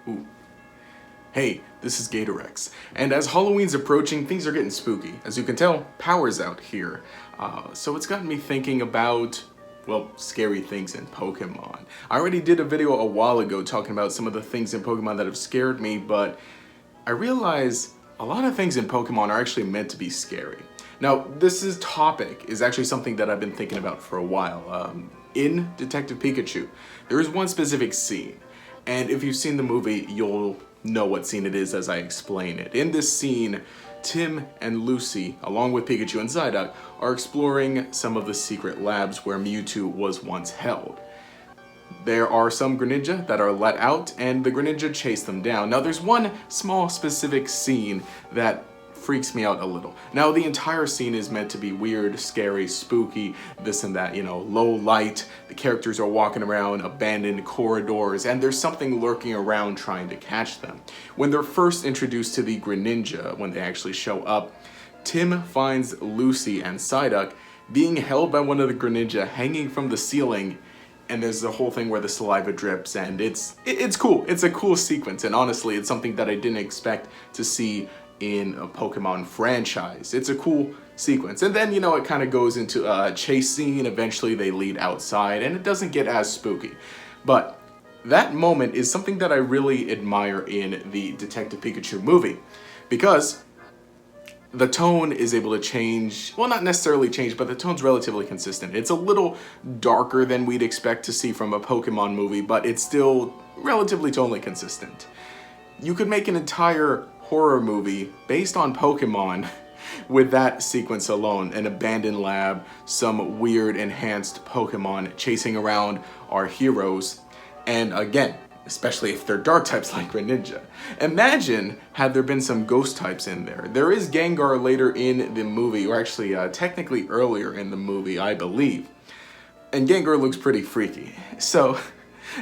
Ooh. Hey, this is Gatorex, and as Halloween's approaching, things are getting spooky. As you can tell, power's out here. So it's gotten me thinking about, well, scary things in Pokemon. I already did a video a while ago talking about some of the things in Pokemon that have scared me, but I realize a lot of things in Pokemon are actually meant to be scary. Now, topic is actually something that I've been thinking about for a while. In Detective Pikachu, there is one specific scene, and if you've seen the movie, you'll know what scene it is as I explain it. In this scene, Tim and Lucy, along with Pikachu and Psyduck, are exploring some of the secret labs where Mewtwo was once held. There are some Greninja that are let out, and the Greninja chase them down. Now, there's one small specific scene that freaks me out a little. Now, the entire scene is meant to be weird, scary, spooky, this and that, low light. The characters are walking around abandoned corridors, and there's something lurking around trying to catch them. When they're first introduced to the Greninja, when they actually show up, Tim finds Lucy and Psyduck being held by one of the Greninja hanging from the ceiling, and there's the whole thing where the saliva drips, and it's cool. It's a cool sequence, and honestly, it's something that I didn't expect to see in a Pokemon franchise. It's a cool sequence. And then, it kind of goes into a chase scene. Eventually they lead outside, and it doesn't get as spooky. But that moment is something that I really admire in the Detective Pikachu movie, because the tone is able to change, well, not necessarily change, but the tone's relatively consistent. It's a little darker than we'd expect to see from a Pokemon movie, but it's still relatively tonally consistent. You could make an entire horror movie based on Pokemon with that sequence alone. An abandoned lab, some weird enhanced Pokemon chasing around our heroes, and again, especially if they're dark types like Greninja. Imagine had there been some ghost types in there. There is Gengar later in the movie, or actually technically earlier in the movie, I believe. And Gengar looks pretty freaky. So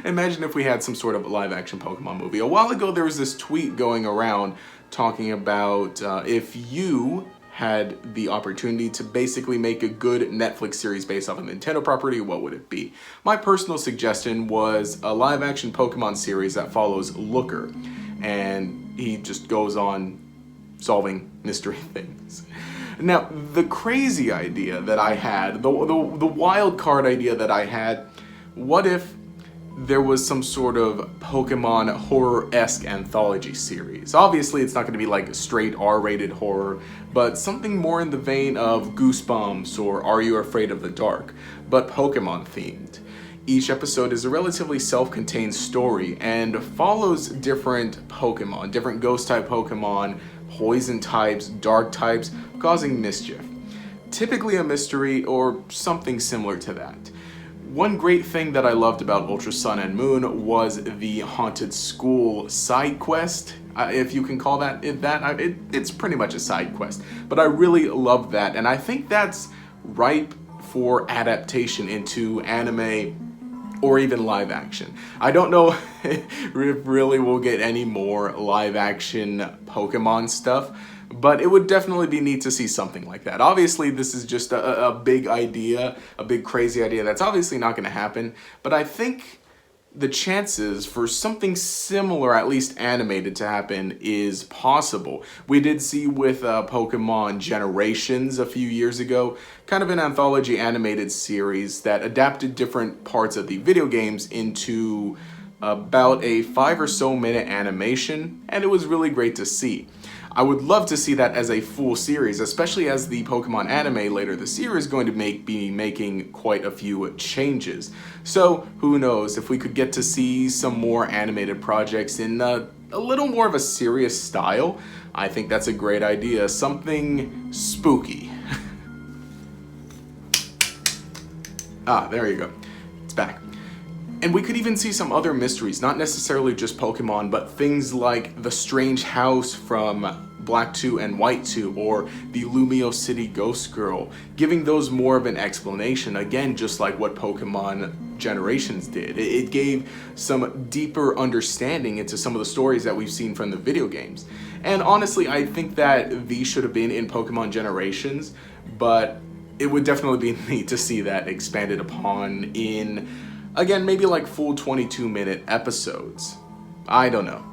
imagine if we had some sort of live action Pokemon movie. A while ago there was this tweet going around talking about if you had the opportunity to basically make a good Netflix series based off a Nintendo property, what would it be? My personal suggestion was a live action Pokemon series that follows Looker, and he just goes on solving mystery things. Now, the crazy idea that I had, the wild card idea that I had, what if there was some sort of Pokemon horror-esque anthology series? Obviously, it's not going to be like a straight R-rated horror, but something more in the vein of Goosebumps or Are You Afraid of the Dark, but Pokemon themed. Each episode is a relatively self-contained story and follows different Pokemon, different ghost-type Pokemon, poison types, dark types, causing mischief. Typically a mystery or something similar to that. One great thing that I loved about Ultra Sun and Moon was the Haunted School side quest, if you can call that. It's pretty much a side quest, but I really loved that, and I think that's ripe for adaptation into anime or even live action. I don't know if really we'll get any more live action Pokemon stuff, but it would definitely be neat to see something like that. Obviously, this is just a big idea, a big crazy idea that's obviously not going to happen, but I think the chances for something similar, at least animated, to happen is possible. We did see with Pokemon Generations a few years ago, kind of an anthology animated series that adapted different parts of the video games into about a 5 or so minute animation, and it was really great to see. I would love to see that as a full series, especially as the Pokemon anime later this year is going to be making quite a few changes. So who knows, if we could get to see some more animated projects in a little more of a serious style, I think that's a great idea. Something spooky. There you go. It's back. And we could even see some other mysteries, not necessarily just Pokemon, but things like the strange house from Black 2 and White 2, or the Lumio City Ghost Girl, giving those more of an explanation, again, just like what Pokemon Generations did. It gave some deeper understanding into some of the stories that we've seen from the video games. And honestly, I think that these should have been in Pokemon Generations, but it would definitely be neat to see that expanded upon in, again, maybe like full 22-minute episodes. I don't know.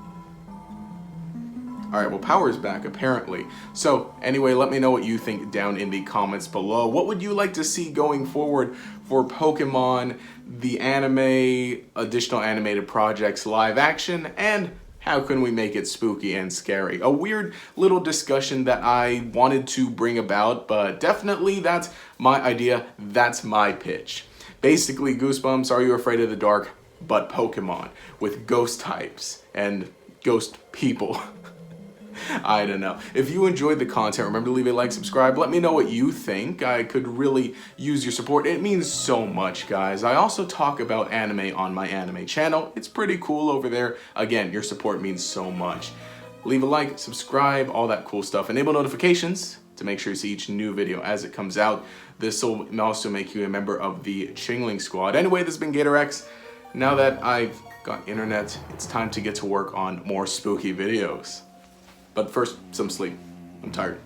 Alright, well, Power's back, apparently. So, anyway, let me know what you think down in the comments below. What would you like to see going forward for Pokemon, the anime, additional animated projects, live action, and how can we make it spooky and scary? A weird little discussion that I wanted to bring about, but definitely that's my idea, that's my pitch. Basically, Goosebumps, Are You Afraid of the Dark, but Pokemon, with ghost types and ghost people. I don't know. If you enjoyed the content, remember to leave a like, subscribe. Let me know what you think. I could really use your support. It means so much, guys. I also talk about anime on my anime channel. It's pretty cool over there. Again, your support means so much. Leave a like, subscribe, all that cool stuff. Enable notifications to make sure you see each new video as it comes out. This will also make you a member of the Chingling Squad. Anyway, this has been GatorX. Now that I've got internet, it's time to get to work on more spooky videos. But first, some sleep. I'm tired.